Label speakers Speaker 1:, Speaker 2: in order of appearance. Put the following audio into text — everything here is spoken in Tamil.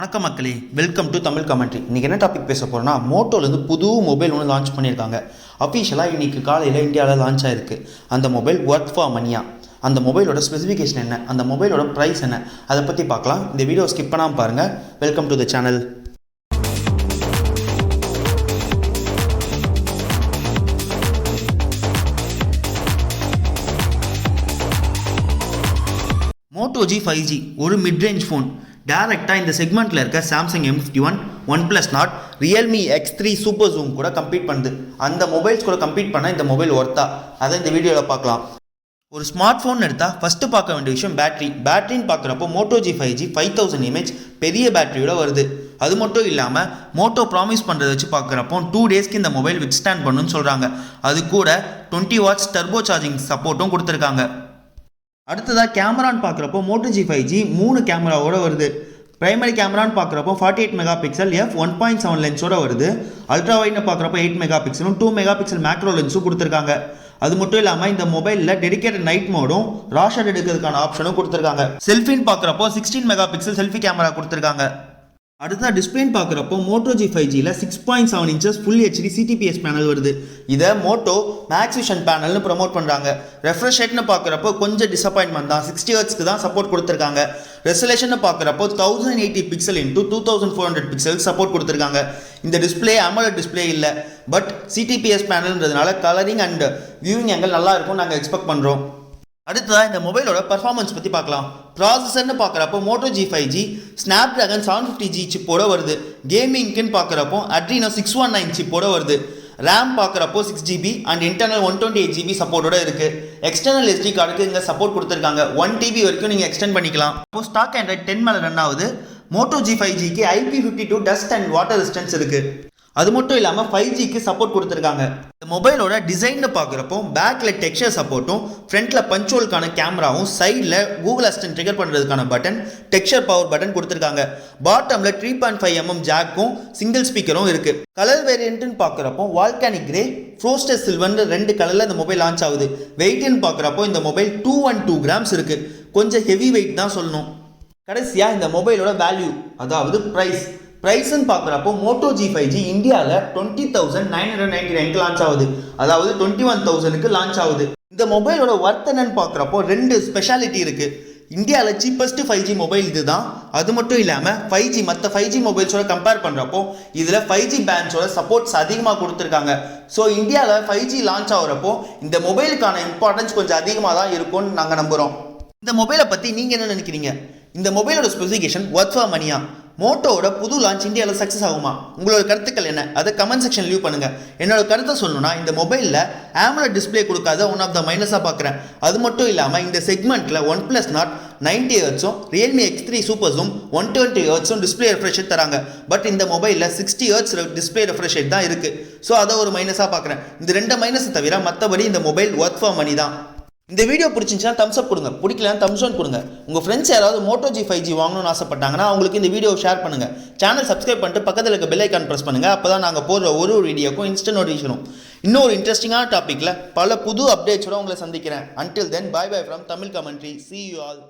Speaker 1: வணக்கம் மக்களே, வெல்கம் டு தமிழ் கமெண்ட்ரி. இன்றைக்கி என்ன டாபிக் பேச போகிறோன்னா, மோட்டோலேருந்து புது மொபைல் ஒன்று லான்ச் பண்ணியிருக்காங்க. அஃபிஷியலாக இன்றைக்கி காலையில் இந்தியாவில் லான்ச் ஆகிருக்கு. அந்த மொபைல் ஒர்த் ஃபார் மணியா? அந்த மொபைலோட ஸ்பெசிஃபிகேஷன் என்ன, அந்த மொபைலோட ப்ரைஸ் என்ன, அதை பற்றி பார்க்கலாம். இந்த வீடியோ ஸ்கிப் பண்ணாமல் பாருங்கள். Welcome to the channel. Moto G5G ஒரு மிட்ரேஞ்ச் ஃபோன். டேரெக்டாக இந்த செக்மெண்ட்டில் இருக்க Samsung M51, OnePlus Nord, Realme X3 super zoom கூட கம்பீட் பண்ணுது. அந்த மொபைல்ஸ் கூட கம்பீட் பண்ணால் இந்த மொபைல் ஒர்த்தா, அதை இந்த வீடியோவில் பார்க்கலாம். ஒரு ஸ்மார்ட் ஃபோன் எடுத்தால் ஃபஸ்ட்டு பார்க்க வேண்டிய விஷயம் பேட்டரின்னு பார்க்குறப்போ மோட்டோ G5G 5000 mAh பெரிய பேட்டரியோட வருது. அது மட்டும் இல்லாமல் மோட்டோ ப்ராமிஸ் பண்ணுறதை வச்சு பார்க்குறப்போ 2 டேஸ்க்கு இந்த மொபைல் வித்ஸ்டாண்ட் பண்ணுன்னு சொல்கிறாங்க. அது கூட 20 watts டர்போ சார்ஜிங் சப்போர்ட்டும் கொடுத்துருக்காங்க. அடுத்ததாக கேமரான்னு பார்க்குறப்போ மோட்டோ G5G 3 கேமராவோட வருது. பிரைமரி கேமரான்னு பார்க்குறப்போ 48 மெகா பிக்சல் f1.7 லென்ஸோட வருது. அல்ட்ரா வைட்னு பார்க்குறப்போ 8 மெகா பிக்சலும் 2 மெகா பிக்சல் மேக்ரோ லென்ஸும் கொடுத்துருக்காங்க. அது மட்டும் இல்லாமல் இந்த மொபைலில் டெடிகேட்டட் நைட் மோடும் ரா ஷாட் எடுக்கிறதுக்கான ஆப்ஷனும் கொடுத்துருக்காங்க. செல்ஃபின்னு பார்க்குறப்போ 16 மெகா பிக்சல் செல்ஃபி கேமரா கொடுத்துருக்காங்க. அடுத்ததாக டிஸ்பிளேன்னு பார்க்குறப்போ மோட்டோ G5Gயில் 6.7 inches full HD CTPS panel வருது. இதை மோட்டோ மேக்ஸ் விஷன் பேனல்னு ப்ரமோட் பண்ணுறாங்க. ரெஃப்ரெஷ் ரேட்னு பார்க்குறப்போ கொஞ்சம் டிசப்பாயின்மெண்ட் தான். 60 Hzக்கு தான் சப்போர்ட் கொடுத்துருக்காங்க. ரெசல்யூஷன் பார்க்குறப்போ 1080 பிக்சல் இன்டூ 2400 பிக்சல் சப்போர்ட் கொடுத்துருக்காங்க. இந்த டிஸ்பிளே AMOLED டிஸ்பிளே இல்லை, பட் CTPS பேனல்ன்றதுனால கலரிங் அண்ட் வியூவிங் ஆங்கிள் நல்லா இருக்கும் நாங்கள் எக்ஸ்பெக்ட் பண்ணுறோம். அடுத்ததாக இந்த மொபைலோட பர்ஃபார்மன்ஸ் பற்றி பார்க்கலாம். ப்ராசஸர்னு பார்க்குறப்போ மோட்டோ G5G ஸ்னாப்ட்ராகன் 750G சிப்போட வருது. கேமிங்க்குன்னு பார்க்குறப்போ Adreno 619 சிப்போட வருது. ரேம் பார்க்குறப்போ 6GB அண்ட் இன்டர்னல் 128GB சப்போர்ட்டோட இருக்குது. எக்ஸ்டர்னல் SD கார்டுக்கு இங்கே சப்போர்ட் கொடுத்துருக்காங்க. 1TB வரைக்கும் நீங்கள் எக்ஸ்டெண்ட் பண்ணிக்கலாம். இப்போ ஸ்டாக் ஆண்ட்ராய்ட் 10 மேலே ரன் ஆகுது. மோட்டோ G5Gக்கு IP52 dust and water resistance இருக்குது. அது மட்டும் இல்லாமல் 5Gக்கு சப்போர்ட் கொடுத்துருக்காங்க. இந்த மொபைலோட டிசைன்னு பார்க்குறப்போ பேக்கில் டெக்ஸ்சர் சப்போர்ட்டும், ஃப்ரண்ட்டில் பஞ்சோலுக்கான கேமராவும், சைடில் கூகுள் அசிஸ்டன்ட் ட்ரிகர் பண்ணுறதுக்கான பட்டன், டெக்ஸ்சர் பவர் பட்டன் கொடுத்துருக்காங்க. பாட்டமில் 3.5 mm ஜாக்கும் சிங்கிள் ஸ்பீக்கரும் இருக்குது. கலர் வேரியன்ட்னு பார்க்குறப்போ வால்கானிக் கிரே, ஃப்ரோஸ்டட் சில்வர்னு 2 கலரில் இந்த மொபைல் லான்ச் ஆகுது. வெயிட்னு பார்க்குறப்போ இந்த மொபைல் 212 grams இருக்குது. கொஞ்சம் ஹெவி வெயிட் தான் சொல்லணும். கடைசியாக இந்த மொபைலோட வேல்யூ, அதாவது ப்ரைஸ்ன்னு பார்க்குறப்போ மோட்டோ G5G இந்தியாவில் 20,999க்கு லான்ச் ஆகுது. அதாவது 21,000க்கு லான்ச் ஆகுது. இந்த மொபைலோட ஒர்த் என்னன்னு பார்க்குறப்போ 2 ஸ்பெஷாலிட்டி இருக்குது. இந்தியாவில் சீப்பஸ்ட் 5G மொபைல் இது தான். அது மட்டும் இல்லாமல் 5G மற்ற 5G மொபைல்ஸோட கம்பேர் பண்ணுறப்போ இதில் 5G பேண்ட்ஸோட சப்போர்ட்ஸ் அதிகமாக கொடுத்துருக்காங்க. ஸோ இந்தியாவில் 5G லான்ச் ஆகிறப்போ இந்த மொபைலுக்கான இம்பார்ட்டன்ஸ் கொஞ்சம் அதிகமாக தான் இருக்கும்னு நாங்கள் நம்புகிறோம். இந்த மொபைலை பற்றி நீங்கள் என்ன நினைக்கிறீங்க? இந்த மொபைலோட ஸ்பெசிஃபிகேஷன் ஒர்த் ஃபார் மணியா? மோட்டோவோட புது லான்ச் இந்தியாவில் சக்ஸஸ் ஆகுமா? உங்களோட கருத்துக்கள் என்ன, அதை கமெண்ட் செக்ஷன் லீவ் பண்ணுங்கள். என்னோட கருத்தை சொல்லணும்னா, இந்த மொபைலில் AMOLED டிஸ்பிளே கொடுக்காத ஒன் ஆஃப் த மைனஸாக பார்க்குறேன். அது மட்டும் இல்லாமல் இந்த செக்மெண்ட்டில் OnePlus Nord 90 Hzம், Realme X3 சூப்பர் ஜூம் 120 Hzம் டிஸ்பிளே ரெஃப்ரெஷ் ரேட் தராங்க. பட் இந்த மொபைலில் 60 Hz டிஸ்பிளே ரெஃப்ரெஷ் ரேட் தான் இருக்குது. ஸோ அதை ஒரு மைனஸாக பார்க்குறேன். இந்த 2 மைனஸை தவிர மற்றபடி இந்த மொபைல் ஒர்த் ஃபார் மணி தான். இந்த வீடியோ பிடிச்சிருந்துச்சுன்னா தம்ஸ் அப் கொடுங்க, பிடிக்கலன்னா தம்ஸ் டவுன் கொடுங்க. உங்கள் ஃப்ரெண்ட்ஸ் யாராவது மோட்டோ G5G வாங்கணும்னு ஆசைப்பட்டாங்கன்னா அவங்களுக்கு இந்த வீடியோ ஷேர் பண்ணுங்கள். சேனல் சப்ஸ்கிரைப் பண்ணிட்டு பக்கத்தில் இருக்க பெல் ஐக்கான் ப்ரெஸ் பண்ணுங்கள். அப்போ தான் நாங்கள் போடுற ஒரு வீடியோக்கும் இன்ஸ்டன்ட் நோட்டிஃபிகேஷனும். இன்னொரு இன்ட்ரெஸ்டிங்கான டாப்பிக்கில் பல புது அப்டேட்ஸோடு உங்களை சந்திக்கிறேன். Until then, bye bye from Tamil Commentary. See you all.